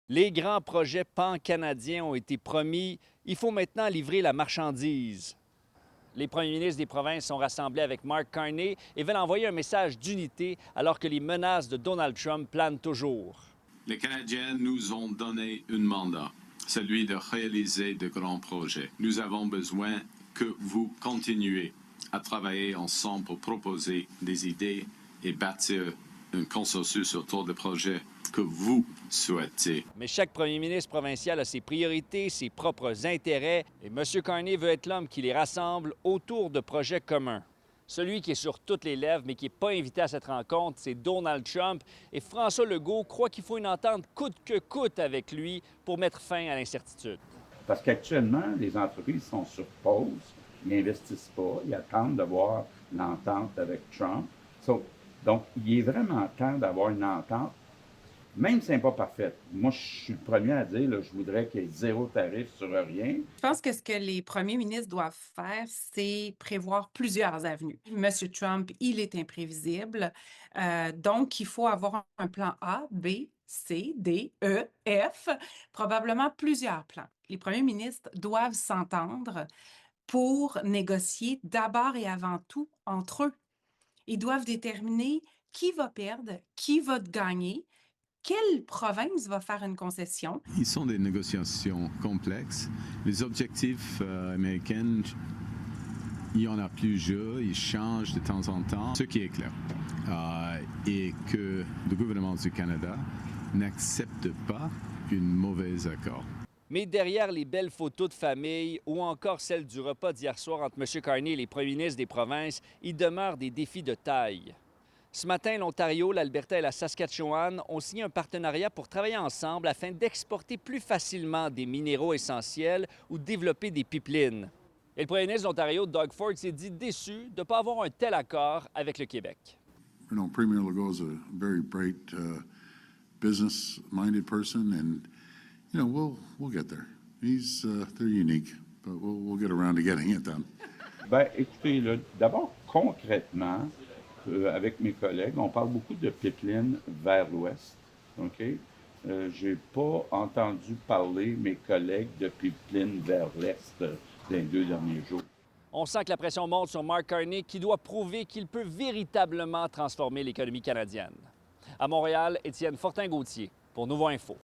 Les grands projets pan-canadiens ont été promis. Il faut maintenant livrer la marchandise. Les premiers ministres des provinces sont rassemblés avec Mark Carney et veulent envoyer un message d'unité alors que les menaces de Donald Trump planent toujours. Les Canadiens nous ont donné un mandat, celui de réaliser de grands projets. Nous avons besoin que vous continuiez à travailler ensemble pour proposer des idées et bâtir un consensus autour des projets que vous souhaitez. Mais chaque premier ministre provincial a ses priorités, ses propres intérêts, et M. Carney veut être l'homme qui les rassemble autour de projets communs. Celui qui est sur toutes les lèvres, mais qui n'est pas invité à cette rencontre, c'est Donald Trump. Et François Legault croit qu'il faut une entente coûte que coûte avec lui pour mettre fin à l'incertitude. Parce qu'actuellement, les entreprises sont sur pause, ils n'investissent pas, ils attendent de voir l'entente avec Trump. Donc, il est vraiment temps d'avoir une entente, même si ce n'est pas parfait. Moi, je suis le premier à dire, là, je voudrais qu'il y ait zéro tarif sur rien. Je pense que ce que les premiers ministres doivent faire, c'est prévoir plusieurs avenues. Monsieur Trump, il est imprévisible, donc il faut avoir un plan A, B, C, D, E, F, probablement plusieurs plans. Les premiers ministres doivent s'entendre pour négocier d'abord et avant tout entre eux. Ils doivent déterminer qui va perdre, qui va gagner, quelle province va faire une concession. Ils sont des négociations complexes. Les objectifs américains, il y en a plusieurs, ils changent de temps en temps. Ce qui est clair est que le gouvernement du Canada n'accepte pas un mauvais accord. Mais derrière les belles photos de famille ou encore celles du repas d'hier soir entre M. Carney et les premiers ministres des provinces, il demeure des défis de taille. Ce matin, l'Ontario, l'Alberta et la Saskatchewan ont signé un partenariat pour travailler ensemble afin d'exporter plus facilement des minéraux essentiels ou développer des pipelines. Et le premier ministre de l'Ontario, Doug Ford, s'est dit déçu de ne pas avoir un tel accord avec le Québec. You know, Premier Legault is a very bright, business-minded person, and you know, we'll get there. They're unique, but we'll get around to getting it done. Bien, écoutez, là, d'abord, concrètement, avec mes collègues, on parle beaucoup de pipeline vers l'ouest, OK? J'ai pas entendu parler mes collègues de pipeline vers l'est dans les 2 derniers jours. On sent que la pression monte sur Mark Carney qui doit prouver qu'il peut véritablement transformer l'économie canadienne. À Montréal, Étienne Fortin-Gauthier pour Nouveau Info.